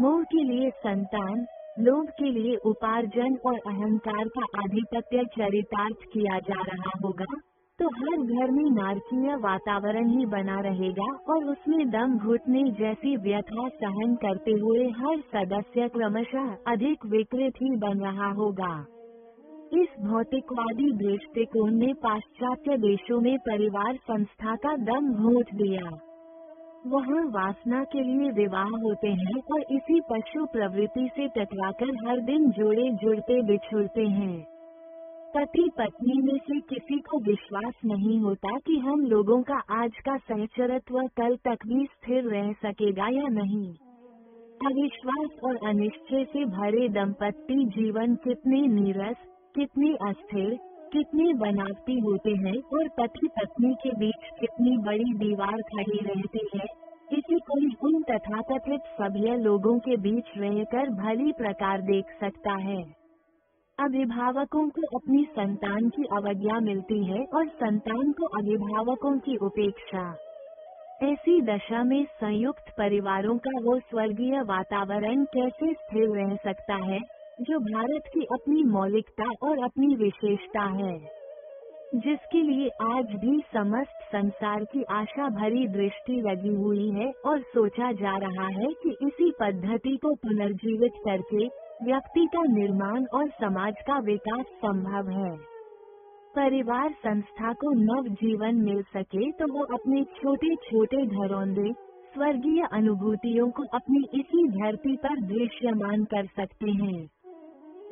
मोह के लिए संतान, लोभ के लिए उपार्जन और अहंकार का आधिपत्य चरितार्थ किया जा रहा होगा तो हर घर में नारकीय वातावरण ही बना रहेगा और उसमें दम घुटने जैसी व्यथा सहन करते हुए हर सदस्य क्रमशः अधिक विकृत ही बन रहा होगा। इस भौतिकवादी दृष्टिकोण ने पाश्चात्य देशों में परिवार संस्था का दम घोंट दिया। वहाँ वासना के लिए विवाह होते हैं और इसी पशु प्रवृत्ति से टकराकर हर दिन जोड़े जुड़ते बिछुड़ते हैं। पति पत्नी में से किसी को विश्वास नहीं होता कि हम लोगों का आज का सहचरत्व कल तक भी स्थिर रह सकेगा या नहीं। अविश्वास और अनिश्चय से भरे दंपत्ति जीवन कितने नीरस, कितने अस्थिर, कितने बनावटी होते हैं और पति पत्नी के बीच कितनी बड़ी दीवार खड़ी रहती है, इसे कोई उन तथाकथित सभ्य लोगों के बीच रहकर भली प्रकार देख सकता है। अभिभावकों को अपनी संतान की अवज्ञा मिलती है और संतान को अभिभावकों की उपेक्षा। ऐसी दशा में संयुक्त परिवारों का वो स्वर्गीय वातावरण कैसे स्थिर रह सकता है जो भारत की अपनी मौलिकता और अपनी विशेषता है, जिसके लिए आज भी समस्त संसार की आशा भरी दृष्टि लगी हुई है और सोचा जा रहा है कि इसी पद्धति को पुनर्जीवित करके व्यक्ति का निर्माण और समाज का विकास संभव है। परिवार संस्था को नव जीवन मिल सके तो वो अपने छोटे छोटे घरौंदे स्वर्गीय अनुभूतियों को अपनी इसी धरती पर दृश्यमान कर सकते हैं।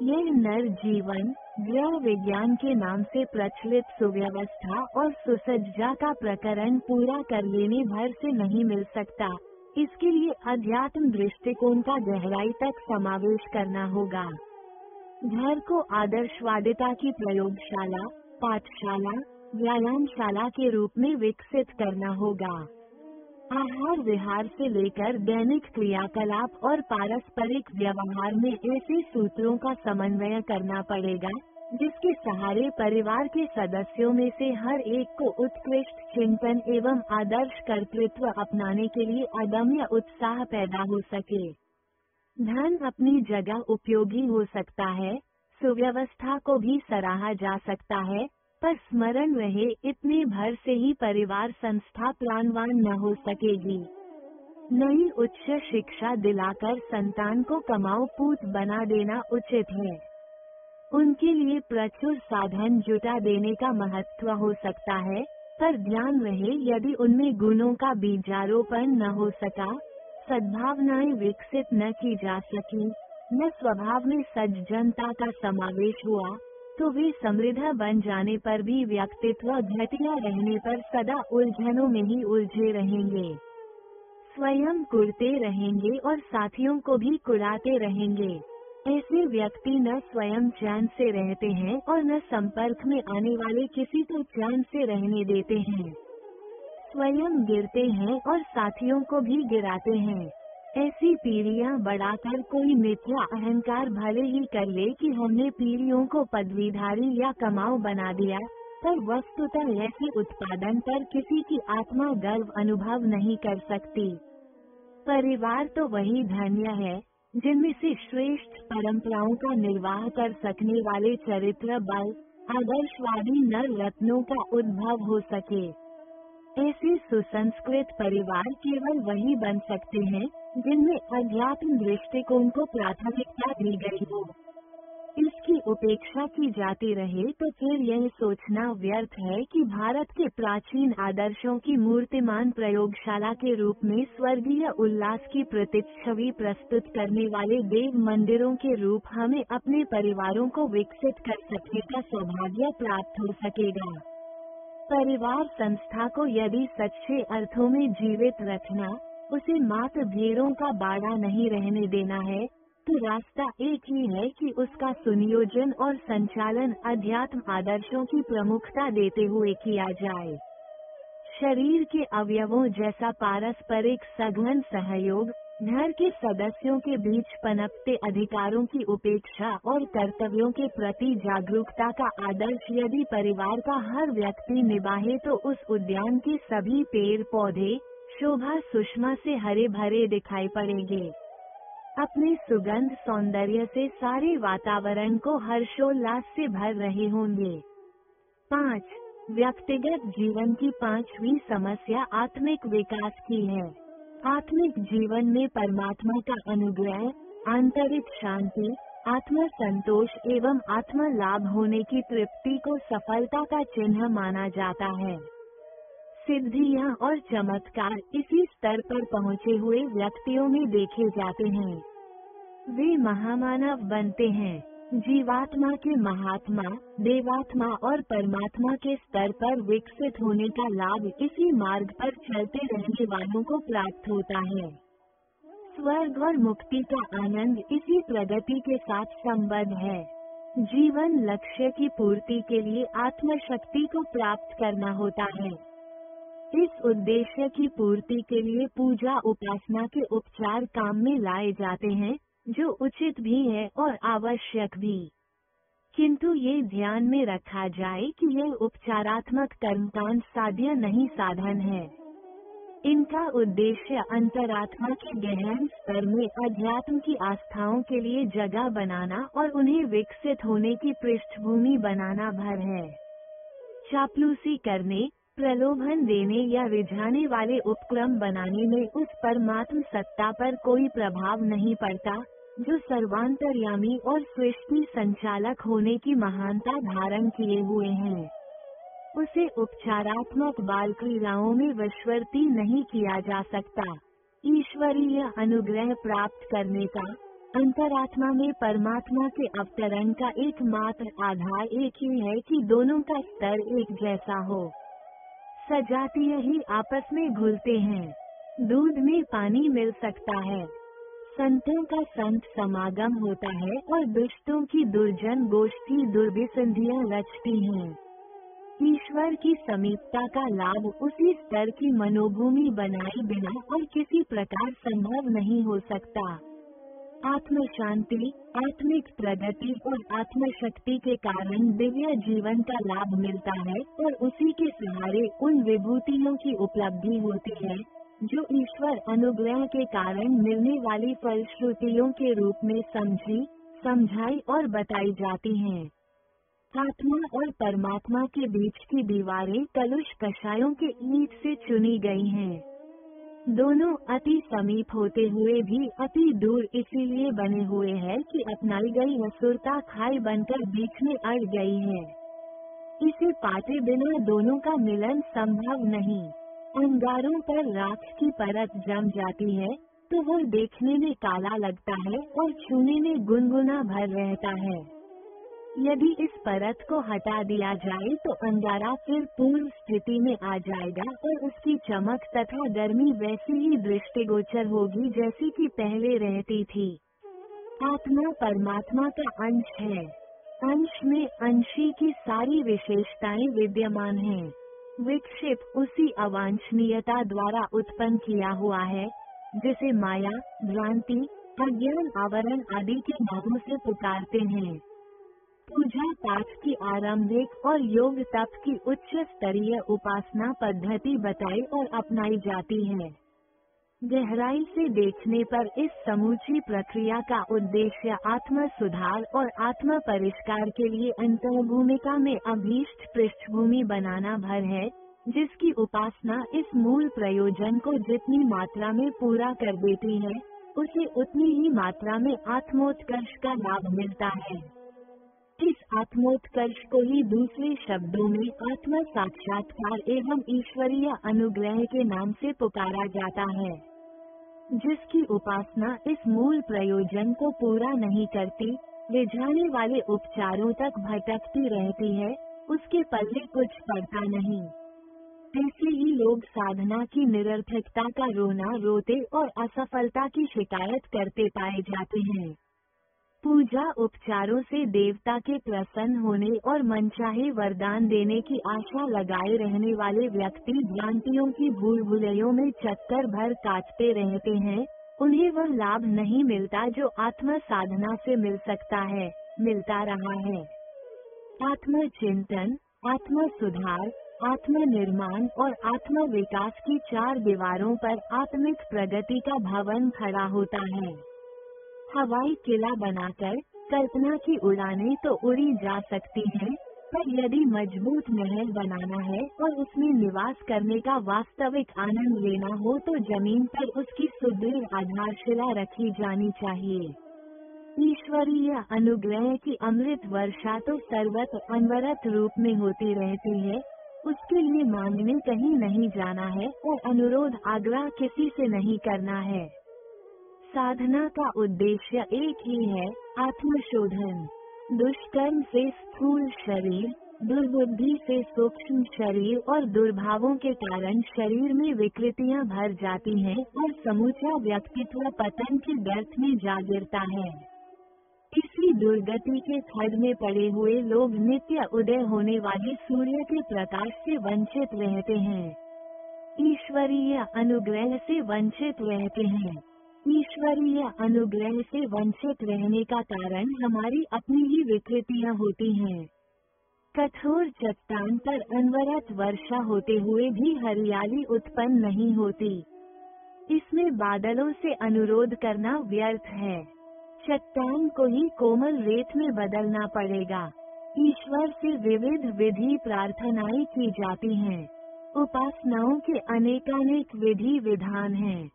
यह नर जीवन गृह विज्ञान के नाम से प्रचलित सुव्यवस्था और सुसज्जा का प्रकरण पूरा कर लेने भर से नहीं मिल सकता। इसके लिए अध्यात्म दृष्टिकोण का गहराई तक समावेश करना होगा। घर को आदर्शवादिता की प्रयोगशाला, पाठशाला, व्यायामशाला के रूप में विकसित करना होगा। आहार विहार से लेकर दैनिक क्रियाकलाप और पारस्परिक व्यवहार में ऐसे सूत्रों का समन्वय करना पड़ेगा जिसके सहारे परिवार के सदस्यों में से हर एक को उत्कृष्ट चिंतन एवं आदर्श कर्तृत्व अपनाने के लिए अदम्य उत्साह पैदा हो सके। धन अपनी जगह उपयोगी हो सकता है, सुव्यवस्था को भी सराहा जा सकता है, पर स्मरण रहे इतने भर से ही परिवार संस्था प्राणवान न हो सकेगी। नई उच्च शिक्षा दिलाकर संतान को कमाऊ पूत बना देना उचित है। उनके लिए प्रचुर साधन जुटा देने का महत्व हो सकता है, पर ध्यान रहे यदि उनमें गुणों का बीजारोपण न हो सका, सद्भावनाएं विकसित न की जा सकी, न स्वभाव में सज्जनता का समावेश हुआ, तो वे समृद्ध बन जाने पर भी व्यक्तित्व घटिया रहने पर सदा उलझनों में ही उलझे रहेंगे। स्वयं कुड़ते रहेंगे और साथियों को भी कुड़ाते रहेंगे। ऐसे व्यक्ति न स्वयं चैन से रहते हैं और न संपर्क में आने वाले किसी को चैन से रहने देते हैं। स्वयं गिरते हैं और साथियों को भी गिराते हैं। ऐसी पीढ़ियां बढ़ाकर कोई मिथ्या अहंकार भले ही कर ले कि हमने पीढ़ियों को पदवीधारी या कमाऊ बना दिया, पर वस्तुतः ऐसे उत्पादन पर किसी की आत्मा गर्व अनुभव नहीं कर सकती। परिवार तो वही धन्य है जिनमें से श्रेष्ठ परंपराओं का निर्वाह कर सकने वाले चरित्र बल, आदर्शवादी नर रत्नों का उद्भव हो सके। ऐसे सुसंस्कृत परिवार केवल वही बन सकते हैं जिनमें अध्यात्म दृष्टिकोण को प्राथमिकता दी गई हो। इसकी उपेक्षा की जाती रहे तो फिर यह सोचना व्यर्थ है कि भारत के प्राचीन आदर्शों की मूर्तिमान प्रयोगशाला के रूप में स्वर्गीय उल्लास की प्रतिच्छवि प्रस्तुत करने वाले देव मंदिरों के रूप हमें अपने परिवारों को विकसित कर सकने का सौभाग्य प्राप्त हो सकेगा। परिवार संस्था को यदि सच्चे अर्थों में जीवित रखना, उसे मात्र भीड़ों का बाड़ा नहीं रहने देना है, तो रास्ता एक ही है कि उसका सुनियोजन और संचालन अध्यात्म आदर्शों की प्रमुखता देते हुए किया जाए। शरीर के अवयवों जैसा पारस्परिक सघन सहयोग, घर के सदस्यों के बीच पनपते अधिकारों की उपेक्षा और कर्तव्यों के प्रति जागरूकता का आदर्श यदि परिवार का हर व्यक्ति निभाए तो उस उद्यान के सभी पेड़ पौधे शोभा सुषमा से हरे भरे दिखाई पड़ेंगे। अपने सुगंध सौंदर्य से सारे वातावरण को हर्षोल्लास से भर रहे होंगे। 5. व्यक्तिगत जीवन की 5वीं समस्या आत्मिक विकास की है। आत्मिक जीवन में परमात्मा का अनुग्रह, आंतरिक शांति, आत्म संतोष एवं आत्म लाभ होने की तृप्ति को सफलता का चिन्ह माना जाता है। सिद्धियां और चमत्कार इसी स्तर पर पहुँचे हुए व्यक्तियों में देखे जाते हैं। वे महामानव बनते हैं। जीवात्मा के महात्मा, देवात्मा और परमात्मा के स्तर पर विकसित होने का लाभ इसी मार्ग पर चलते रहने वालों को प्राप्त होता है। स्वर्ग और मुक्ति का आनंद इसी प्रगति के साथ संबद्ध है। जीवन लक्ष्य की पूर्ति के लिए आत्मशक्ति को प्राप्त करना होता है। इस उद्देश्य की पूर्ति के लिए पूजा उपासना के उपचार काम में लाए जाते हैं, जो उचित भी है और आवश्यक भी। किंतु ये ध्यान में रखा जाए कि यह उपचारात्मक कर्मकांड साध्य नहीं साधन है। इनका उद्देश्य अंतरात्मा के गहन स्तर में अध्यात्म की आस्थाओं के लिए जगह बनाना और उन्हें विकसित होने की पृष्ठभूमि बनाना भर है। चापलूसी करने, प्रलोभन देने या रिझाने वाले उपक्रम बनाने में उस परमात्म सत्ता पर कोई प्रभाव नहीं पड़ता, जो सर्वांतर्यामी और सृष्टि संचालक होने की महानता धारण किए हुए हैं। उसे उपचारात्मक बाल क्रीड़ाओं में वशवर्ती नहीं किया जा सकता। ईश्वरीय अनुग्रह प्राप्त करने का, अंतरात्मा में परमात्मा के अवतरण का एकमात्र आधार एक ही है कि दोनों का स्तर एक जैसा हो। सजातीय ही आपस में घुलते हैं। दूध में पानी मिल सकता है। संतों का संत समागम होता है और दुष्टों की दुर्जन गोष्ठी दुर्भिसंधियां रचती हैं। ईश्वर की समीपता का लाभ उसी स्तर की मनोभूमि बनाए बिना और किसी प्रकार संभव नहीं हो सकता। आत्म शांति, आत्मिक प्रगति और आत्मशक्ति के कारण दिव्य जीवन का लाभ मिलता है और उसी के सहारे उन विभूतियों की उपलब्धि होती है जो ईश्वर अनुग्रह के कारण मिलने वाली फलश्रुतियों के रूप में समझी, समझाई और बताई जाती हैं। आत्मा और परमात्मा के बीच की दीवारें कलुष कषायों के ईंट से चुनी गई हैं। दोनों अति समीप होते हुए भी अति दूर इसीलिए बने हुए हैं कि अपनाई गई असुरता खाई बनकर बीच में अड़ गई है। इसे पाते बिना दोनों का मिलन संभव नहीं। अंगारों पर राख की परत जम जाती है तो वह देखने में काला लगता है और छूने में गुनगुना भर रहता है। यदि इस परत को हटा दिया जाए तो अंगारा फिर पूर्व स्थिति में आ जाएगा और उसकी चमक तथा गर्मी वैसी ही दृष्टिगोचर होगी जैसी कि पहले रहती थी। आत्मा परमात्मा का अंश है। अंश में अंशी की सारी विशेषताएं विद्यमान हैं। विक्षेप उसी अवांछनीयता द्वारा उत्पन्न किया हुआ है जिसे माया, भ्रांति, अज्ञान आवरण आदि के नामों से पुकारते हैं। पूजा पाठ की आरंभिक और योग तप की उच्च स्तरीय उपासना पद्धति बताई और अपनाई जाती है। गहराई से देखने पर इस समूची प्रक्रिया का उद्देश्य आत्म सुधार और आत्म परिष्कार के लिए अंतर्भूमिका में अभीष्ट पृष्ठभूमि बनाना भर है, जिसकी उपासना इस मूल प्रयोजन को जितनी मात्रा में पूरा कर देती है, उसे उतनी ही मात्रा में आत्मोत्कर्ष का लाभ मिलता है। इस आत्मोत्कर्ष को ही दूसरे शब्दों में आत्म साक्षात्कार एवं ईश्वरीय अनुग्रह के नाम से पुकारा जाता है। जिसकी उपासना इस मूल प्रयोजन को पूरा नहीं करती, रिझाने वाले उपचारों तक भटकती रहती है, उसके पल्ले कुछ पड़ता नहीं। ऐसे ही लोग साधना की निरर्थकता का रोना रोते और असफलता की शिकायत करते पाए जाते हैं। पूजा उपचारों से देवता के प्रसन्न होने और मनचाहे वरदान देने की आशा लगाए रहने वाले व्यक्ति भ्रांतियों की भूल भुलैयों में चक्कर भर काटते रहते हैं। उन्हें वह लाभ नहीं मिलता जो आत्म साधना से मिल सकता है, मिलता रहा है। आत्म चिंतन, आत्म सुधार, आत्म निर्माण और आत्म विकास की चार दीवारों पर आत्मिक प्रगति का भवन खड़ा होता है। हवाई किला बनाकर कल्पना की उड़ानें तो उड़ी जा सकती हैं, पर यदि मजबूत महल बनाना है और उसमें निवास करने का वास्तविक आनंद लेना हो तो जमीन पर उसकी सुदृढ़ आधारशिला रखी जानी चाहिए। ईश्वरीय अनुग्रह की अमृत वर्षा तो सर्वत्र अनवरत रूप में होती रहती है। उसके लिए मांगने कहीं नहीं जाना है और अनुरोध आग्रह किसी से नहीं करना है। साधना का उद्देश्य एक ही है, आत्मशोधन। दुष्कर्म से स्थूल शरीर, दुर्बुद्धि से सूक्ष्म शरीर और दुर्भावों के कारण शरीर में विकृतियां भर जाती हैं और समूचा व्यक्तित्व पतन के गर्त में जा गिरता है। इसी दुर्गति के खड्ड में पड़े हुए लोग नित्य उदय होने वाले सूर्य के प्रकाश से वंचित रहते हैं, ईश्वरीय अनुग्रह से वंचित रहते हैं। ईश्वरीय अनुग्रह से वंचित रहने का कारण हमारी अपनी ही विकृतियां होती हैं। कठोर चट्टान पर अनवरत वर्षा होते हुए भी हरियाली उत्पन्न नहीं होती। इसमें बादलों से अनुरोध करना व्यर्थ है। चट्टान को ही कोमल रेत में बदलना पड़ेगा। ईश्वर से विविध विधि प्रार्थनाएं की जाती हैं। उपासनाओं के अनेकानेक विधि विधान हैं।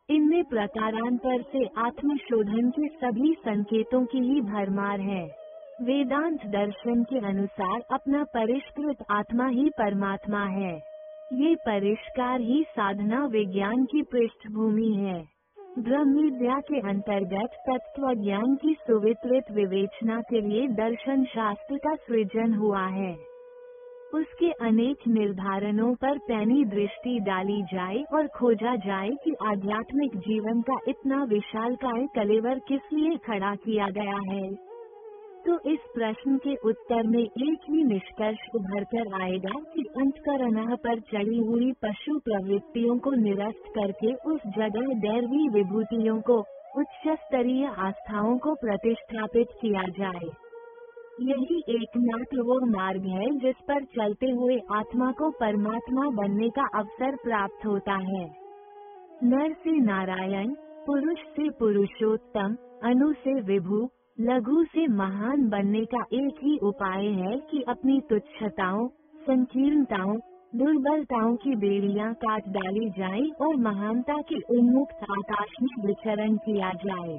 इनमें प्रकारांतर से आत्मशोधन के सभी संकेतों की ही भरमार है। वेदांत दर्शन के अनुसार अपना परिष्कृत आत्मा ही परमात्मा है। ये परिष्कार ही साधना विज्ञान की पृष्ठभूमि है। ब्रह्म विद्या के अंतर्गत तत्व ज्ञान की सुविस्तृत विवेचना के लिए दर्शन शास्त्र का सृजन हुआ है। उसके अनेक निर्धारणों पर पैनी दृष्टि डाली जाए और खोजा जाए कि आध्यात्मिक जीवन का इतना विशालकाय कलेवर किस लिए खड़ा किया गया है, तो इस प्रश्न के उत्तर में एक ही निष्कर्ष उभर कर आएगा कि अंतःकरण पर चढ़ी हुई पशु प्रवृत्तियों को निरस्त करके उस जगह दैवी विभूतियों को, उच्च स्तरीय आस्थाओं को प्रतिष्ठापित किया जाए। यही एकमात्र वो मार्ग है जिस पर चलते हुए आत्मा को परमात्मा बनने का अवसर प्राप्त होता है। नर से नारायण, पुरुष से पुरुषोत्तम, अणु से विभु, लघु से महान बनने का एक ही उपाय है कि अपनी तुच्छताओं, संकीर्णताओं, दुर्बलताओं की बेड़ियां काट डाली जाएं और महानता के उन्मुक्त आकाश में विचरण किया जाए।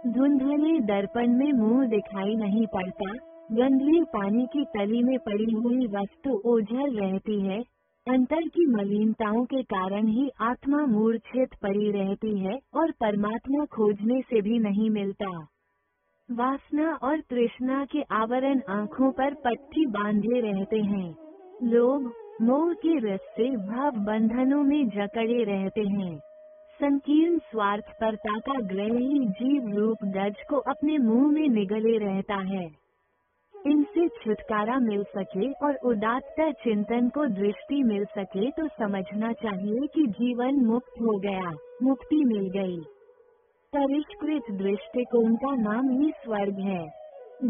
धुंधले दर्पण में मुंह दिखाई नहीं पड़ता, गंभीर पानी की तली में पड़ी हुई वस्तु ओझल रहती है। अंतर की मलिनताओं के कारण ही आत्मा मूर्छित पड़ी रहती है और परमात्मा खोजने से भी नहीं मिलता। वासना और तृष्णा के आवरण आँखों पर पट्टी बांधे रहते हैं। लोग मोह के रस से भाव बंधनों में जकड़े रहते हैं। संकीर्ण स्वार्थपरता का ग्रही जीव रूप गज को अपने मुंह में निगले रहता है। इनसे छुटकारा मिल सके और उदात्त चिंतन को दृष्टि मिल सके तो समझना चाहिए कि जीवन मुक्त हो गया, मुक्ति मिल गई। परिष्कृत दृष्टिकोण का नाम ही स्वर्ग है।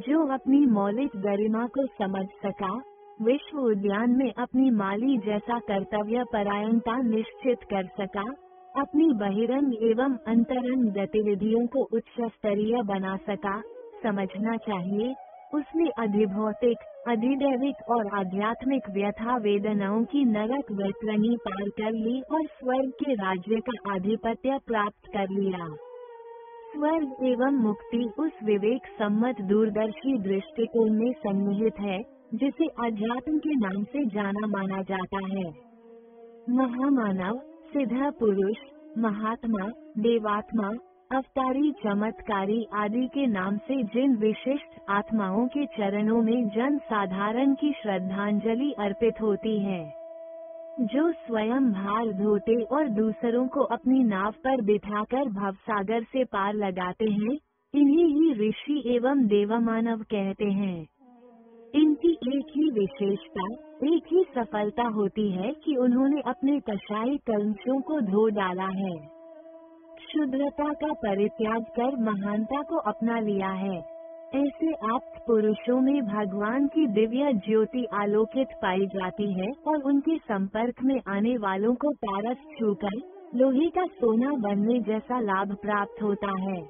जो अपनी मौलिक गरिमा को समझ सका, विश्व उद्यान में अपनी माली जैसा कर्तव्य परायणता निश्चित कर सका, अपनी बहिरंग एवं अंतरंग गतिविधियों को उच्च स्तरीय बना सका, समझना चाहिए उसने अधिभौतिक, अधिदैविक और आध्यात्मिक व्यथा वेदनाओं की नरक वैतरणी पार कर ली और स्वर्ग के राज्य का आधिपत्य प्राप्त कर लिया। स्वर्ग एवं मुक्ति उस विवेक सम्मत दूरदर्शी दृष्टिकोण में सन्निहित है जिसे अध्यात्म के नाम से जाना माना जाता है। महामानव, सिद्ध पुरुष, महात्मा, देवात्मा, अवतारी, चमत्कारी आदि के नाम से जिन विशिष्ट आत्माओं के चरणों में जन साधारण की श्रद्धांजलि अर्पित होती है, जो स्वयं भार धोते और दूसरों को अपनी नाव पर बिठाकर भवसागर से पार लगाते हैं, इन्हीं ही ऋषि एवं देवमानव कहते हैं। इनकी एक ही विशेषता, एक ही सफलता होती है कि उन्होंने अपने कषाय कलंशों को धो डाला है, क्षुद्रता का परित्याग कर महानता को अपना लिया है। ऐसे आप्त पुरुषों में भगवान की दिव्य ज्योति आलोकित पाई जाती है और उनके संपर्क में आने वालों को पारस छूकर लोहे का सोना बनने जैसा लाभ प्राप्त होता है।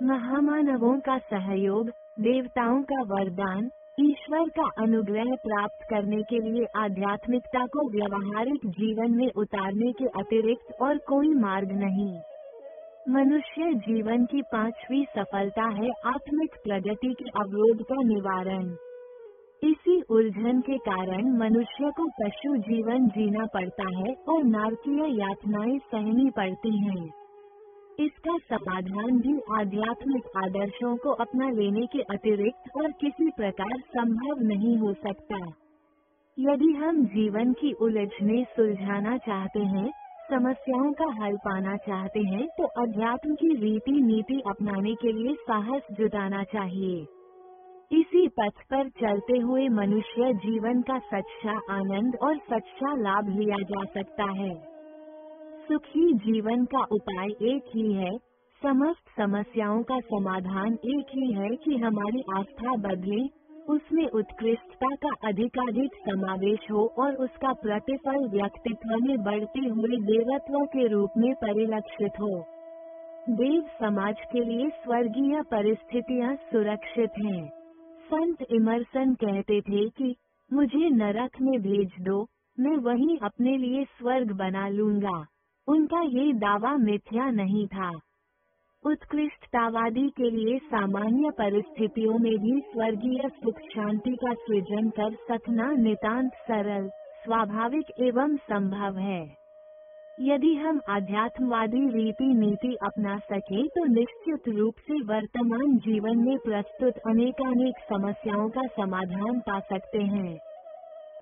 महामानवों का सहयोग, देवताओं का वरदान, ईश्वर का अनुग्रह प्राप्त करने के लिए आध्यात्मिकता को व्यवहारिक जीवन में उतारने के अतिरिक्त और कोई मार्ग नहीं। मनुष्य जीवन की पांचवी सफलता है आत्मिक प्रगति के अवरोध का निवारण। इसी उलझन के कारण मनुष्य को पशु जीवन जीना पड़ता है और नारकीय यातनाएं सहनी पड़ती हैं। इसका समाधान भी आध्यात्मिक आदर्शों को अपना लेने के अतिरिक्त और किसी प्रकार संभव नहीं हो सकता। यदि हम जीवन की उलझने सुलझाना चाहते हैं, समस्याओं का हल पाना चाहते हैं, तो अध्यात्म की रीति नीति अपनाने के लिए साहस जुटाना चाहिए। इसी पथ पर चलते हुए मनुष्य जीवन का सच्चा आनंद और सच्चा लाभ लिया जा सकता है। सुखी जीवन का उपाय एक ही है, समस्त समस्याओं का समाधान एक ही है कि हमारी आस्था बदले, उसमें उत्कृष्टता का अधिकाधिक समावेश हो और उसका प्रतिफल व्यक्तित्व में बढ़ते हुए देवत्व के रूप में परिलक्षित हो। देव समाज के लिए स्वर्गीय परिस्थितियां सुरक्षित हैं। संत इमर्सन कहते थे कि मुझे नरक में भेज दो, मैं वहीं अपने लिए स्वर्ग बना लूंगा। उनका ये दावा मिथ्या नहीं था। उत्कृष्टतावादी के लिए सामान्य परिस्थितियों में भी स्वर्गीय सुख शांति का सृजन कर सकना नितांत सरल, स्वाभाविक एवं संभव है। यदि हम आध्यात्मवादी रीति नीति अपना सकें तो निश्चित रूप से वर्तमान जीवन में प्रस्तुत अनेकानेक समस्याओं का समाधान पा सकते हैं।